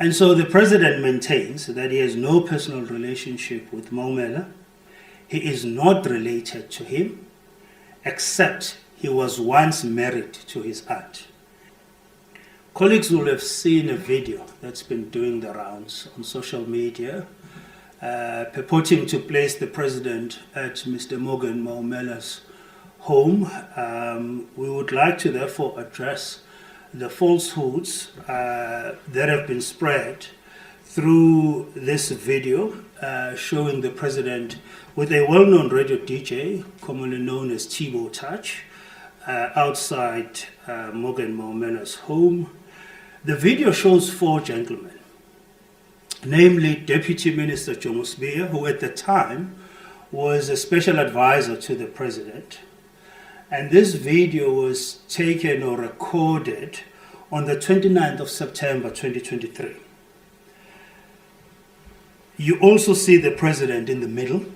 And so the president maintains that he has no personal relationship with Maumela. He is not related to him, except he was once married to his aunt. Colleagues will have seen a video that's been doing the rounds on social media, purporting to place the president at Mr. Morgan Maumela's home. We would like to therefore address the falsehoods that have been spread through this video showing the president with a well-known radio DJ, commonly known as Thibo Touch, outside Morgan Maumela's home. The video shows four gentlemen, namely Deputy Minister Jomo Sibiya, who at the time was a special advisor to the president. And this video was taken or recorded on the 29th of September 2023. You also see the president in the middle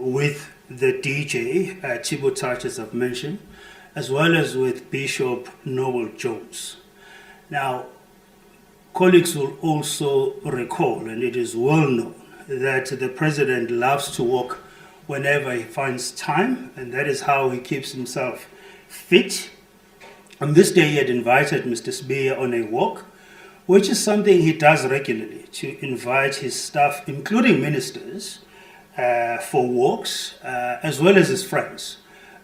with the DJ, Thibo Touch, as I've mentioned, as well as with Bishop Noel Jones. Now, colleagues will also recall, and it is well known, that the president loves to walk whenever he finds time, and that is how he keeps himself fit. On this day, he had invited Mr. Sibiya on a walk, which is something he does regularly, to invite his staff, including ministers, for walks, as well as his friends.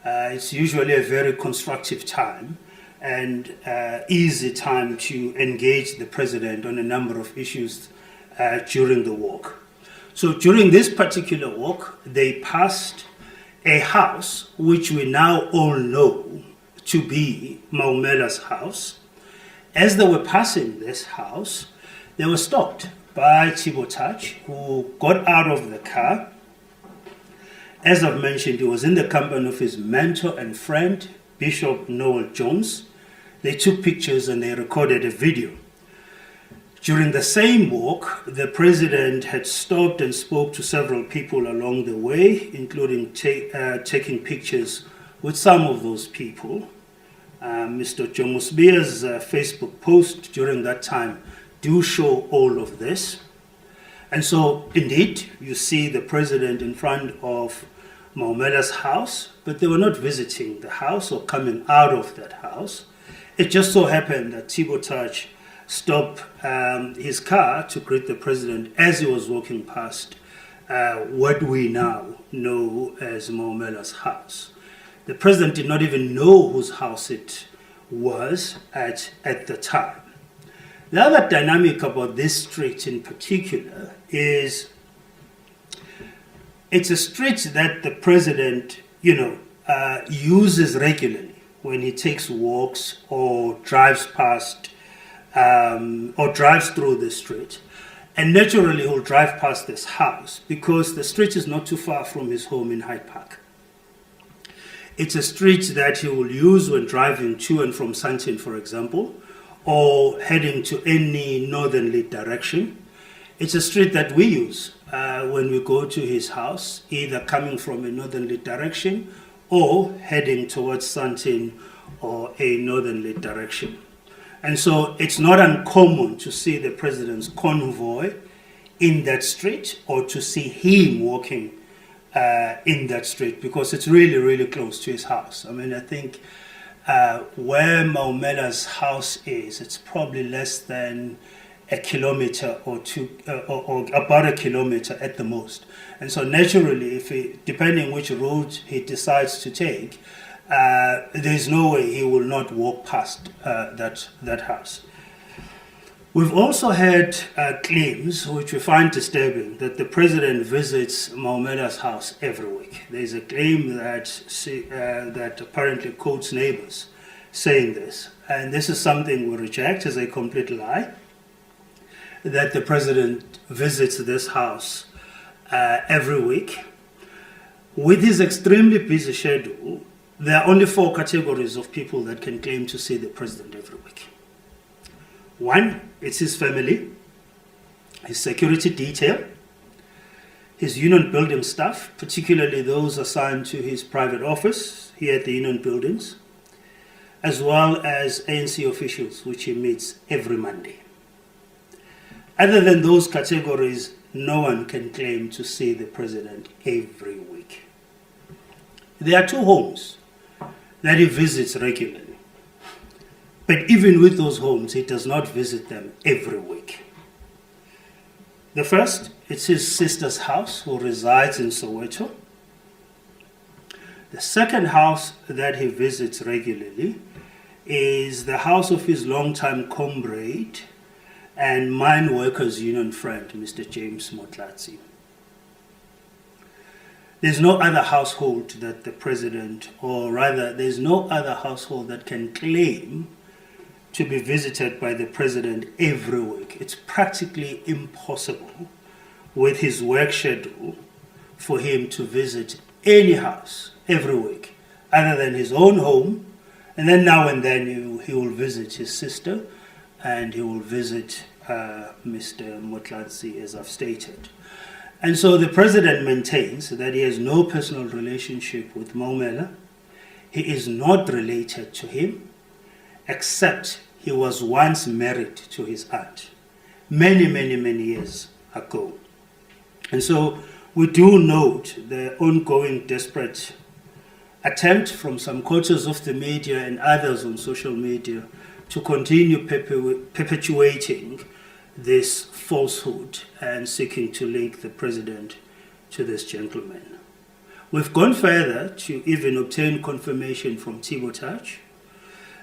It's usually a very constructive time and easy time to engage the president on a number of issues during the walk. So during this particular walk, they passed a house which we now all know to be Maumela's house. As they were passing this house, they were stopped by Thibo Touch, who got out of the car. As I've mentioned, he was in the company of his mentor and friend, Bishop Noel Jones. They took pictures and they recorded a video. During the same walk, the president had stopped and spoke to several people along the way, including taking pictures with some of those people. Mr. Jomo Sibiya's Facebook post during that time do show all of this. And so, indeed, you see the president in front of Maumela's house, but they were not visiting the house or coming out of that house. It just so happened that Thibo Touch stopped his car to greet the president as he was walking past what we now know as Maumela's house. The president did not even know whose house it was at the time. The other dynamic about this street in particular is it's a street that the president, uses regularly when he takes walks or drives past or drives through the street. And naturally, he'll drive past this house because the street is not too far from his home in Hyde Park. It's a street that he will use when driving to and from Sandton, for example, or heading to any northerly direction. It's a street that we use when we go to his house, either coming from a northerly direction or heading towards Sandton or a northerly direction. And so it's not uncommon to see the president's convoy in that street or to see him walking in that street because it's really, really close to his house. I mean, I think where Maumela's house is, it's probably less than a kilometer or two, or about a kilometer at the most. And so naturally, depending which route he decides to take, there's no way he will not walk past that house. We've also had claims, which we find disturbing, that the president visits Maumela's house every week. There's a claim that apparently quotes neighbors saying this. And this is something we reject as a complete lie, that the president visits this house every week. With his extremely busy schedule, there are only four categories of people that can claim to see the president every week. One, it's his family, his security detail, his union building staff, particularly those assigned to his private office here at the union buildings, as well as ANC officials, which he meets every Monday. Other than those categories, no one can claim to see the president every week. There are 2 homes that he visits regularly. But even with those homes, he does not visit them every week. The first, it's his sister's house, who resides in Soweto. The second house that he visits regularly is the house of his longtime comrade and Mine Workers Union friend, Mr. James Motlatsi. There's no other household that the president, or rather, there's no other household that can claim to be visited by the president every week. It's practically impossible with his work schedule for him to visit any house every week other than his own home, and then now and then he will visit his sister and he will visit Mr. Motlatsi, as I've stated. And so the president maintains that he has no personal relationship with Maumela. He is not related to him, except he was once married to his aunt many years ago. And so we do note the ongoing desperate attempt from some quarters of the media and others on social media to continue perpetuating this falsehood and seeking to link the president to this gentleman. We've gone further to even obtain confirmation from Thibaut Touch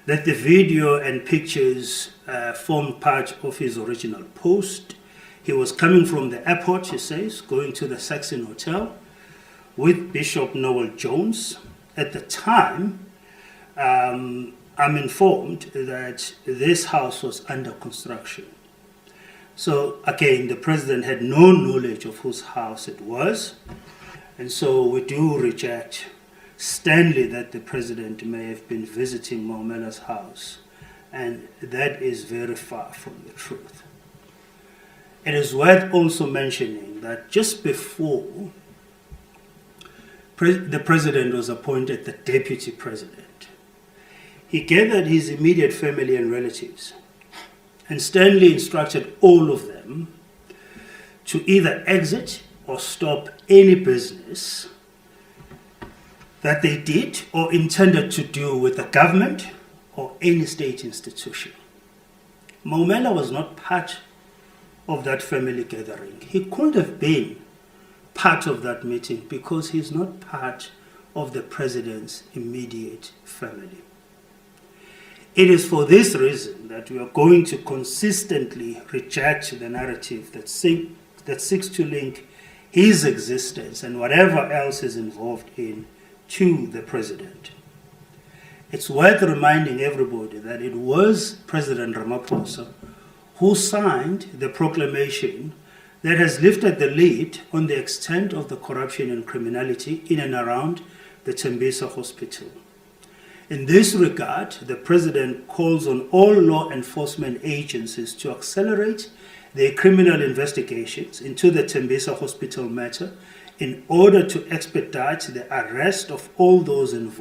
that the video and pictures formed part of his original post. He was coming from the airport, he says, going to the Saxon Hotel with Bishop Noel Jones. At the time, I'm informed that this house was under construction. So again, the president had no knowledge of whose house it was. And so we do reject sternly that the president may have been visiting Maumela's house. And that is very far from the truth. It is worth also mentioning that just before the president was appointed the deputy president, he gathered his immediate family and relatives and sternly instructed all of them to either exit or stop any business that they did or intended to do with the government or any state institution. Maumela was not part of that family gathering. He couldn't have been part of that meeting because he's not part of the president's immediate family. It is for this reason that we are going to consistently reject the narrative that seeks to link his existence and whatever else is involved in to the president. It's worth reminding everybody that it was President Ramaphosa who signed the proclamation that has lifted the lid on the extent of the corruption and criminality in and around the Tembisa Hospital. In this regard, the president calls on all law enforcement agencies to accelerate their criminal investigations into the Tembisa Hospital matter in order to expedite the arrest of all those involved